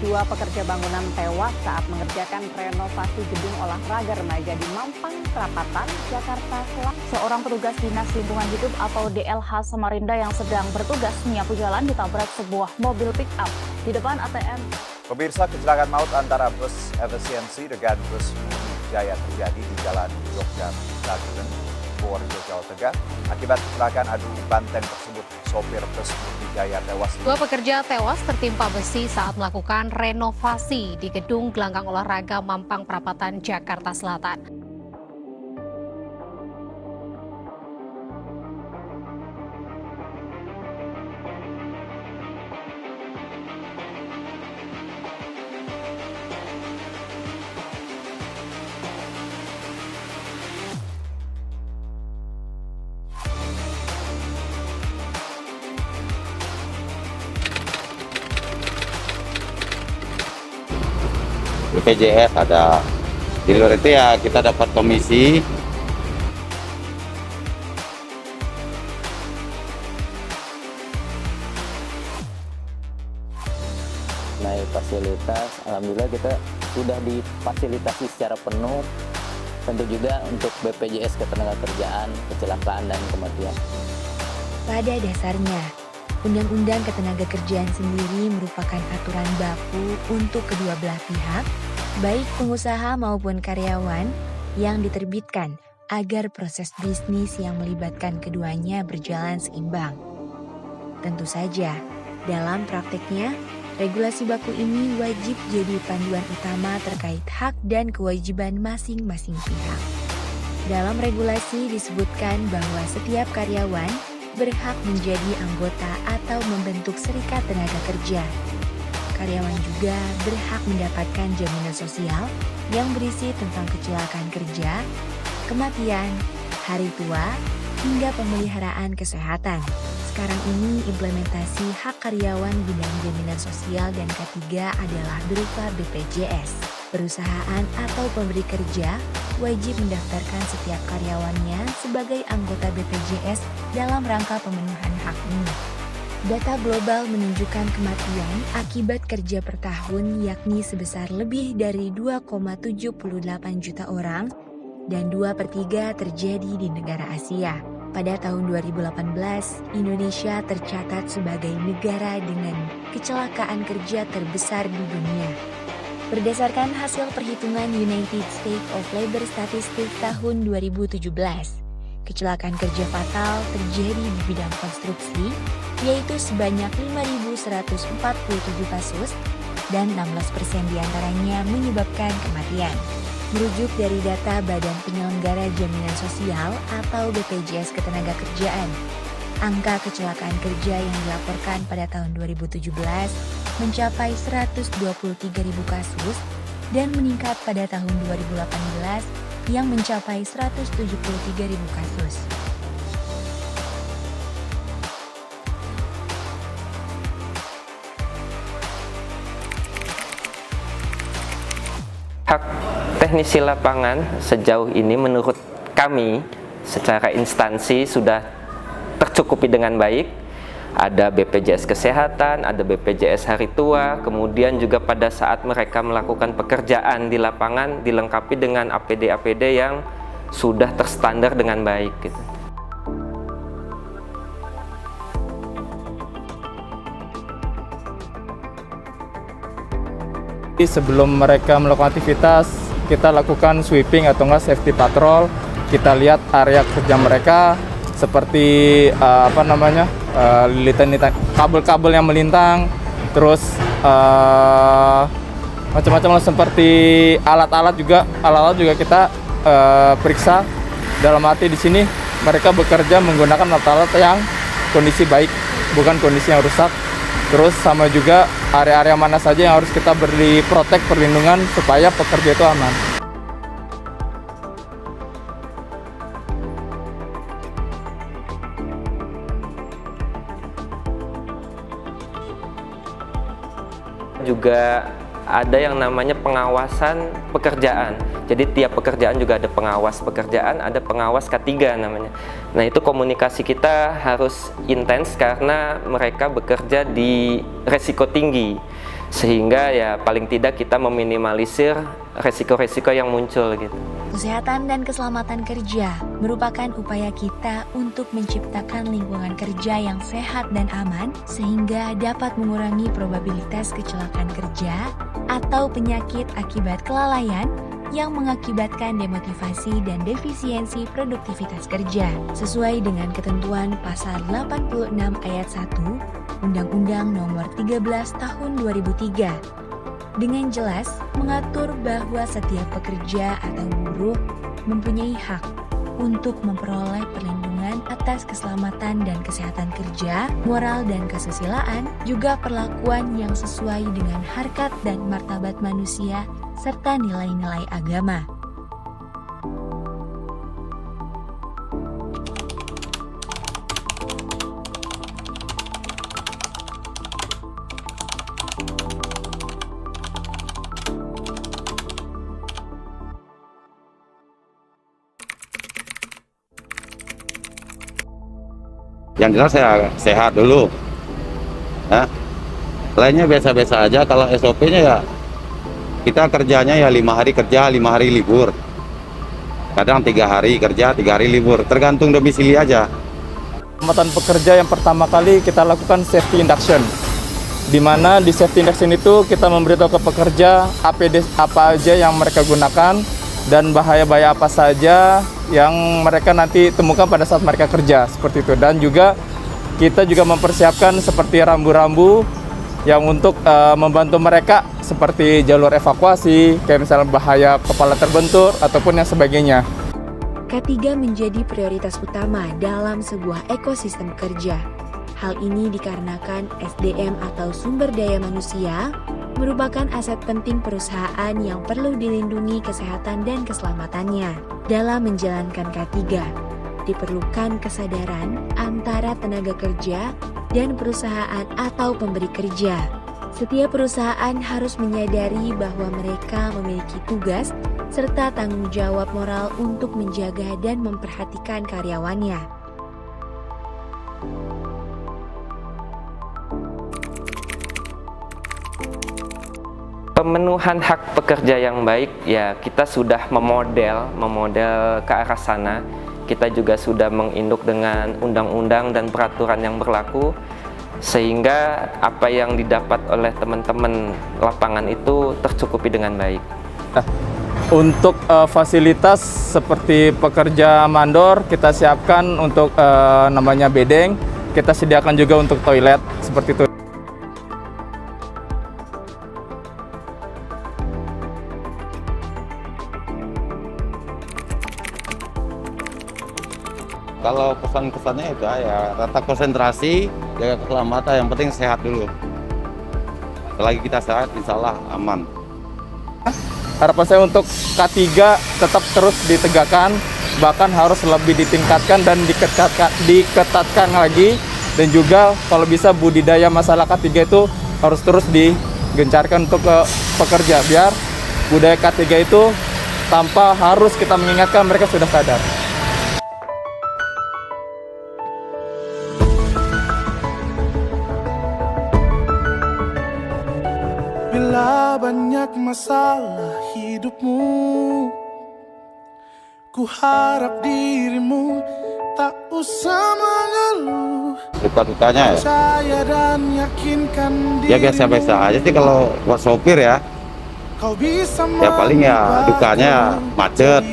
Dua pekerja bangunan tewas saat mengerjakan renovasi gedung olahraga remaja di Mampang Perapatan, Jakarta Selatan. Seorang petugas Dinas Lingkungan Hidup atau DLH Samarinda yang sedang bertugas menyapu jalan ditabrak sebuah mobil pick-up di depan ATM. Pemirsa, kecelakaan maut antara bus efisiensi dengan bus Mugi Jaya terjadi di Jalan Yogyakarta, Purworejo, Jawa Tengah. Akibat kecelakaan adu banteng tersebut, sopir bus Mugi Jaya tewas. Dua pekerja tewas tertimpa besi saat melakukan renovasi di gedung gelanggang olahraga Mampang Perapatan, Jakarta Selatan. BPJS ada. Di luar itu ya kita dapat komisi. Naik fasilitas, alhamdulillah kita sudah difasilitasi secara penuh. Tentu juga untuk BPJS Ketenagakerjaan, kecelakaan dan kematian. Pada dasarnya, Undang-Undang Ketenagakerjaan sendiri merupakan aturan baku untuk kedua belah pihak, baik pengusaha maupun karyawan, yang diterbitkan agar proses bisnis yang melibatkan keduanya berjalan seimbang. Tentu saja, dalam prakteknya, regulasi baku ini wajib jadi panduan utama terkait hak dan kewajiban masing-masing pihak. Dalam regulasi disebutkan bahwa setiap karyawan berhak menjadi anggota atau membentuk serikat tenaga kerja. Karyawan juga berhak mendapatkan jaminan sosial yang berisi tentang kecelakaan kerja, kematian, hari tua, hingga pemeliharaan kesehatan. Sekarang ini implementasi hak karyawan bidang jaminan sosial dan K3 adalah berupa BPJS. Perusahaan atau pemberi kerja wajib mendaftarkan setiap karyawannya sebagai anggota BPJS dalam rangka pemenuhan hak ini. Data global menunjukkan kematian akibat kerja per tahun yakni sebesar lebih dari 2,78 juta orang dan 2/3 terjadi di negara Asia. Pada tahun 2018, Indonesia tercatat sebagai negara dengan kecelakaan kerja terbesar di dunia. Berdasarkan hasil perhitungan United States of Labor Statistics tahun 2017, kecelakaan kerja fatal terjadi di bidang konstruksi, yaitu sebanyak 5.147 kasus, dan 16% diantaranya menyebabkan kematian. Merujuk dari data Badan Penyelenggara Jaminan Sosial atau BPJS Ketenagakerjaan, angka kecelakaan kerja yang dilaporkan pada tahun 2017 mencapai 123.000 kasus dan meningkat pada tahun 2018 yang mencapai 173.000 kasus. Hak teknisi lapangan sejauh ini menurut kami secara instansi sudah tercukupi dengan baik. Ada BPJS Kesehatan, ada BPJS Hari Tua, kemudian juga pada saat mereka melakukan pekerjaan di lapangan dilengkapi dengan APD-APD yang sudah terstandar dengan baik gitu. Sebelum mereka melakukan aktivitas, kita lakukan sweeping atau enggak safety patrol. Kita lihat area kerja mereka seperti lilitan kabel-kabel yang melintang, terus macam-macam seperti alat-alat juga kita periksa. Dalam arti di sini mereka bekerja menggunakan alat-alat yang kondisi baik, bukan kondisi yang rusak. Terus sama juga area-area mana saja yang harus kita beri perlindungan supaya pekerja itu aman. Juga ada yang namanya pengawasan pekerjaan. Jadi tiap pekerjaan juga ada pengawas pekerjaan, ada pengawas K3 namanya. Nah, itu komunikasi kita harus intens karena mereka bekerja di resiko tinggi. sehingga ya paling tidak kita meminimalisir resiko-resiko yang muncul gitu. Kesehatan dan keselamatan kerja merupakan upaya kita untuk menciptakan lingkungan kerja yang sehat dan aman sehingga dapat mengurangi probabilitas kecelakaan kerja atau penyakit akibat kelalaian yang mengakibatkan demotivasi dan defisiensi produktivitas kerja sesuai dengan ketentuan pasal 86 ayat 1 Undang-Undang Nomor 13 Tahun 2003. Dengan jelas mengatur bahwa setiap pekerja atau buruh mempunyai hak untuk memperoleh perlindungan atas keselamatan dan kesehatan kerja, moral dan kesusilaan, juga perlakuan yang sesuai dengan harkat dan martabat manusia serta nilai-nilai agama. Yang jelas saya sehat dulu. Ya. Lainnya biasa-biasa aja. Kalau SOP-nya ya kita kerjanya ya 5 hari kerja, 5 hari libur. Kadang 3 hari kerja, 3 hari libur. Tergantung domisili aja. Keselamatan pekerja yang pertama kali kita lakukan safety induction. Di mana di safety induction itu kita memberitahu ke pekerja APD apa aja yang mereka gunakan dan bahaya-bahaya apa saja yang mereka nanti temukan pada saat mereka kerja, seperti itu. Dan juga kita juga mempersiapkan seperti rambu-rambu yang untuk membantu mereka seperti jalur evakuasi, kayak misalnya bahaya kepala terbentur ataupun yang sebagainya. K3 menjadi prioritas utama dalam sebuah ekosistem kerja. Hal ini dikarenakan SDM atau sumber daya manusia merupakan aset penting perusahaan yang perlu dilindungi kesehatan dan keselamatannya. Dalam menjalankan K3, diperlukan kesadaran antara tenaga kerja dan perusahaan atau pemberi kerja. Setiap perusahaan harus menyadari bahwa mereka memiliki tugas serta tanggung jawab moral untuk menjaga dan memperhatikan karyawannya. Pemenuhan hak pekerja yang baik, ya kita sudah memodel ke arah sana. Kita juga sudah menginduk dengan undang-undang dan peraturan yang berlaku, sehingga apa yang didapat oleh teman-teman lapangan itu tercukupi dengan baik. Untuk fasilitas seperti pekerja mandor kita siapkan untuk namanya bedeng, kita sediakan juga untuk toilet seperti itu. Kalau pesan-pesannya itu ya tetap konsentrasi, jaga keselamatan, yang penting sehat dulu. Selagi kita sehat, insya Allah aman. Harapan saya untuk K3 tetap terus ditegakkan, bahkan harus lebih ditingkatkan dan diketatkan lagi. Dan juga kalau bisa budidaya masalah K3 itu harus terus digencarkan untuk ke pekerja, biar budaya K3 itu tanpa harus kita mengingatkan mereka sudah sadar. Bila banyak masalah hidupmu, ku harap dirimu tak usah mengeluh. Duka-dukanya Percaya dan yakinkan ya biasa-biasa aja sih kalau buat sopir ya. Kau bisa Ya paling ya dukanya macet.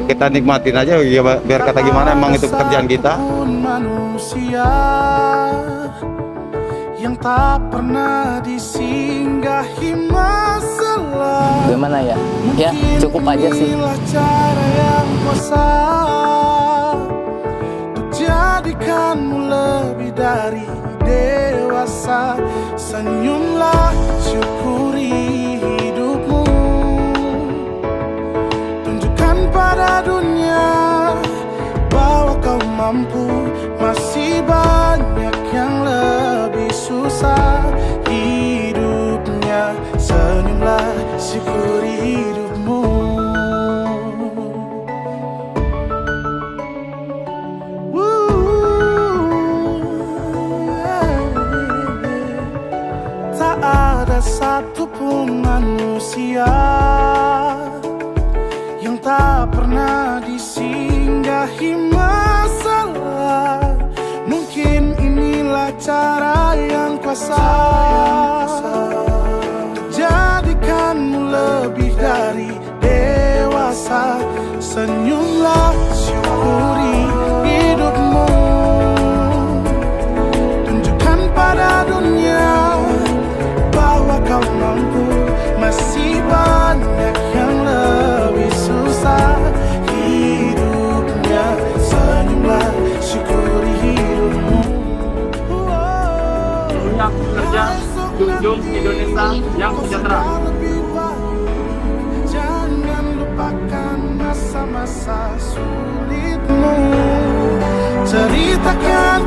Kita nikmatin aja ya, biar kata gimana, emang itu pekerjaan kita. Manusia yang tak pernah disinggahi masalah. Gimana ya? Ya cukup aja sih. Inilah cara yang kuasa untuk jadikanmu lebih dari dewasa. Senyumlah, syukuri hidupmu, tunjukkan pada dunia bahwa kau mampu. Masih banyak yang lebih susah hidupnya. Senyumlah, syukuri hidupmu. Tak ada kuasa jadikanmu lebih dari dewasa. Senyumlah, syukuri hidupmu, tunjukkan pada dunia bahwa kau mampu. Masih banyak yang lebih susah hidupnya. Senyumlah, syukuri hidupmu. Punya kerja, junjung Indonesia yang sejahtera. Jangan lupakan masa-masa sulitmu. Ceritakan